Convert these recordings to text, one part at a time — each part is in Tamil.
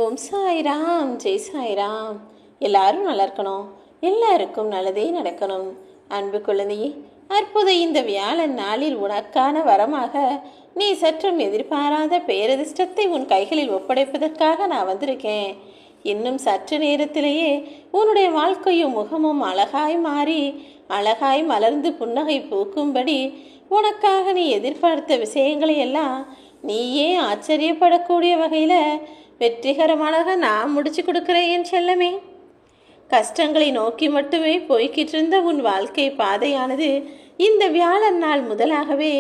ஓம் சாய்ராம், ஜெய் சாய்ராம். எல்லாரும் நல்லா இருக்கணும், எல்லாருக்கும் நல்லதே நடக்கணும். அன்பு குழந்தையே, அற்புத இந்த வியாழன் நாளில் உனக்கான வரமாக நீ சற்றும் எதிர்பாராத பேரதிர்ஷ்டத்தை உன் கைகளில் ஒப்படைப்பதற்காக நான் வந்திருக்கேன். இன்னும் சற்று நேரத்திலேயே உன்னுடைய வாழ்க்கையும் முகமும் அழகாய் மாறி அழகாய் மலர்ந்து புன்னகை பூக்கும்படி உனக்காக நீ எதிர்பார்த்த விஷயங்களை எல்லாம் நீயே ஆச்சரியப்படக்கூடிய வகையில் வெற்றிகரமாக நான் முடிச்சு கொடுக்குறேன் என் செல்லமே. கஷ்டங்களை நோக்கி மட்டுமே போய்கிட்டு இருந்த உன் வாழ்க்கை பாதையானது இந்த வியாழன் நாள் முதலாகவே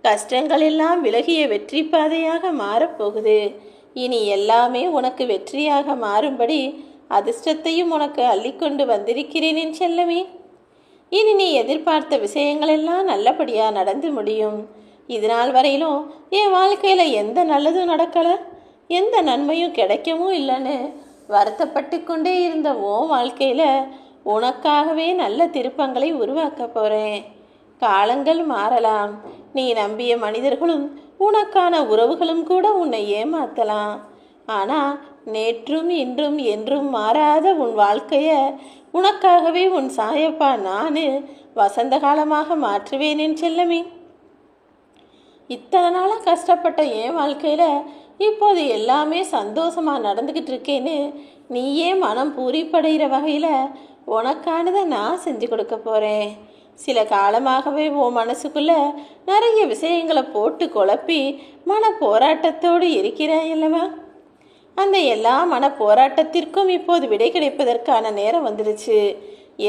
கஷ்டங்கள் எல்லாம் விலகிய வெற்றி பாதையாக மாறப்போகுது. இனி எல்லாமே உனக்கு வெற்றியாக மாறும்படி அதிர்ஷ்டத்தையும் உனக்கு அள்ளிக்கொண்டு வந்திருக்கிறேன் என் செல்லமே. இனி நீ எதிர்பார்த்த விஷயங்கள் எல்லாம் நல்லபடியாக நடந்து முடியும். இதனால் வரையிலும் என் வாழ்க்கையில் எந்த நல்லதும் நடக்கலை, எந்த நன்மையும் கிடைக்கவும் இல்லைன்னு வருத்தப்பட்டு கொண்டே இருந்த உன் வாழ்க்கையில் உனக்காகவே நல்ல திருப்பங்களை உருவாக்க போகிறேன். காலங்கள் மாறலாம், நீ நம்பிய மனிதர்களும் உனக்கான உறவுகளும் கூட உன்னை ஏமாற்றலாம். ஆனால் நேற்றும் இன்றும் என்றும் மாறாத உன் வாழ்க்கையை உனக்காகவே உன் சாயப்பா நான் வசந்த காலமாக மாற்றுவேன் என் செல்லமே. இத்தனை நாளாக கஷ்டப்பட்ட என் வாழ்க்கையில் இப்போது எல்லாமே சந்தோஷமாக நடந்துக்கிட்டு இருக்கேன்னு நீயே மனம் பூரிப்படைகிற வகையில் உனக்கானதை நான் செஞ்சு கொடுக்க போகிறேன். சில காலமாகவே உன் மனசுக்குள்ளே நிறைய விஷயங்களை போட்டு குழப்பி மன போராட்டத்தோடு இருக்கிறாய் அல்லவா? அந்த எல்லா மன போராட்டத்திற்கும் இப்போது விடை கிடைப்பதற்கான நேரம் வந்துடுச்சு.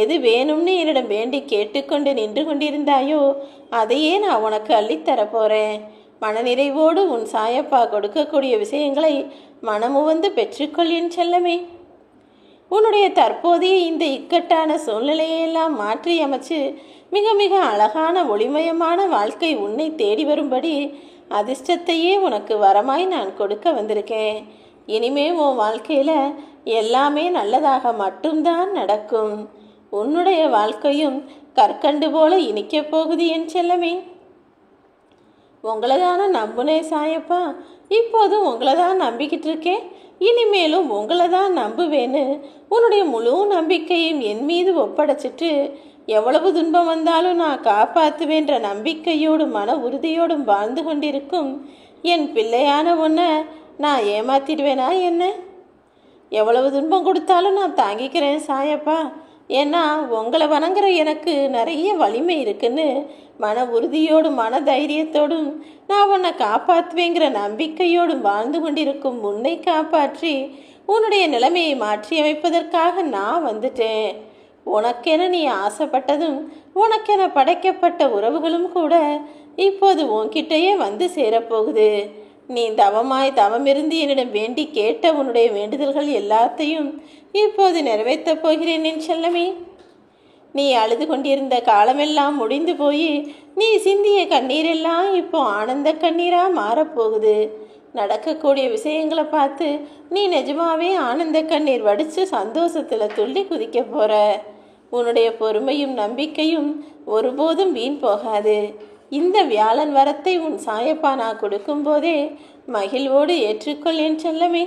எது வேணும்னு என்னிடம் வேண்டி கேட்டுக்கொண்டு நின்று கொண்டிருந்தாயோ அதையே நான் உனக்கு அள்ளித்தர போகிறேன். மனநிறைவோடு உன் சாயப்பா கொடுக்கக்கூடிய விஷயங்களை மனமுவந்து பெற்றுக்கொள் என் செல்லமே. உன்னுடைய தற்போதைய இந்த இக்கட்டான சூழ்நிலையெல்லாம் மாற்றி அமைச்சு மிக மிக அழகான ஒளிமயமான வாழ்க்கை உன்னை தேடி வரும்படி அதிர்ஷ்டத்தையே உனக்கு வரமாய் நான் கொடுக்க வந்திருக்கேன். இனிமே உன் வாழ்க்கையில் எல்லாமே நல்லதாக மட்டும்தான் நடக்கும். உன்னுடைய வாழ்க்கையும் கற்கண்டு போல இனிக்கப் போகுது என் செல்லமே. உங்களை தானே நம்புனே சாயப்பா, இப்போதும் உங்களை தான் நம்பிக்கிட்டு இருக்கேன். இனிமேலும் உங்களை தான் நம்புவேன்னு உன்னுடைய முழு நம்பிக்கையும் என் மீது ஒப்படைச்சிட்டு எவ்வளவு துன்பம் வந்தாலும் நான் காப்பாற்றுவேன்ற நம்பிக்கையோடும் மன உறுதியோடும் வாழ்ந்து கொண்டிருக்கும் என் பிள்ளையான உன்னை நான் ஏமாத்திடுவேனா என்ன? எவ்வளவு துன்பம் கொடுத்தாலும் நான் தாங்கிக்கிறேன் சாயப்பா. ஏன்னா உங்களை வணங்குற எனக்கு நிறைய வலிமை இருக்குன்னு மன உறுதியோடும் மன தைரியத்தோடும் நான் உன்னை காப்பாற்றுவேங்கிற நம்பிக்கையோடும் வாழ்ந்து கொண்டிருக்கும் உன்னை காப்பாற்றி உன்னுடைய நிலைமையை மாற்றி அமைப்பதற்காக நான் வந்துட்டேன். உனக்கென நீ ஆசைப்பட்டதும் உனக்கென படைக்கப்பட்ட உறவுகளும் கூட இப்போது உன்கிட்டயே வந்து சேரப்போகுது. நீ தவமிருந்து என்னிடம் வேண்டி கேட்ட உன்னுடைய வேண்டுதல்கள் எல்லாத்தையும் இப்போது நிறைவேற்றப் போகிறேன் என் செல்லமே. நீ அழுது கொண்டிருந்த காலமெல்லாம் முடிந்து போய் நீ சிந்திய கண்ணீரெல்லாம் இப்போ ஆனந்த கண்ணீராக மாறப்போகுது. நடக்கக்கூடிய விஷயங்களை பார்த்து நீ நிஜமாவே ஆனந்த கண்ணீர் வடித்து சந்தோஷத்தில் துள்ளி குதிக்க போகிற. உன்னுடைய பொறுமையும் நம்பிக்கையும் ஒருபோதும் வீண் போகாது. இந்த வியாழன் வரத்தை உன் சாயப்பா நான் கொடுக்கும்போதே மகிழ்வோடு ஏற்றுக்கொள் என் செல்லமே.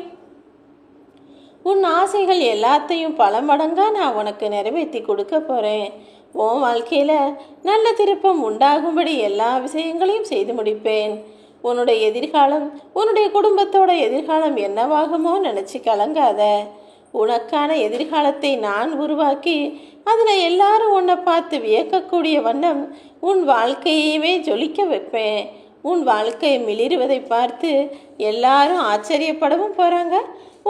உன் ஆசைகள் எல்லாத்தையும் பல மடங்காக நான் உனக்கு நிறைவேற்றி கொடுக்க போகிறேன். உன் வாழ்க்கையில் நல்ல திருப்பம் உண்டாகும்படி எல்லா விஷயங்களையும் செய்து முடிப்பேன். உன்னுடைய எதிர்காலம், உன்னுடைய குடும்பத்தோட எதிர்காலம் என்னவாகுமோ நினச்சி கலங்காத. உனக்கான எதிர்காலத்தை நான் உருவாக்கி அதில் எல்லாரும் உன்னை பார்த்து வியக்கக்கூடிய வண்ணம் உன் வாழ்க்கையவே ஜொலிக்க வைப்பேன். உன் வாழ்க்கை மிளிருவதை பார்த்து எல்லாரும் ஆச்சரியப்படவும் போகிறாங்க.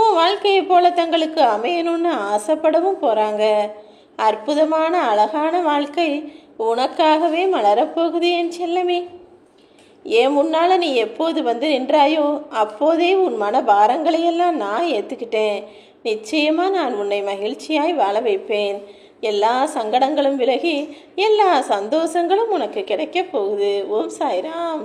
உன் வாழ்க்கையை போல தங்களுக்கு அமையணும்னு ஆசைப்படவும் போகிறாங்க. அற்புதமான அழகான வாழ்க்கை உனக்காகவே மலரப்போகுது என் செல்லமே. ஏன் முன்னால் நீ எப்போது வந்து நின்றாயோ அப்போதே உன் மன பாரங்களையெல்லாம் நான் ஏற்றுக்கிட்டேன். நிச்சயமாக நான் உன்னை மகிழ்ச்சியாய் வாழ வைப்பேன். எல்லா சங்கடங்களும் விலகி எல்லா சந்தோஷங்களும் உனக்கு கிடைக்க போகுது. ஓம் சாய்ராம்.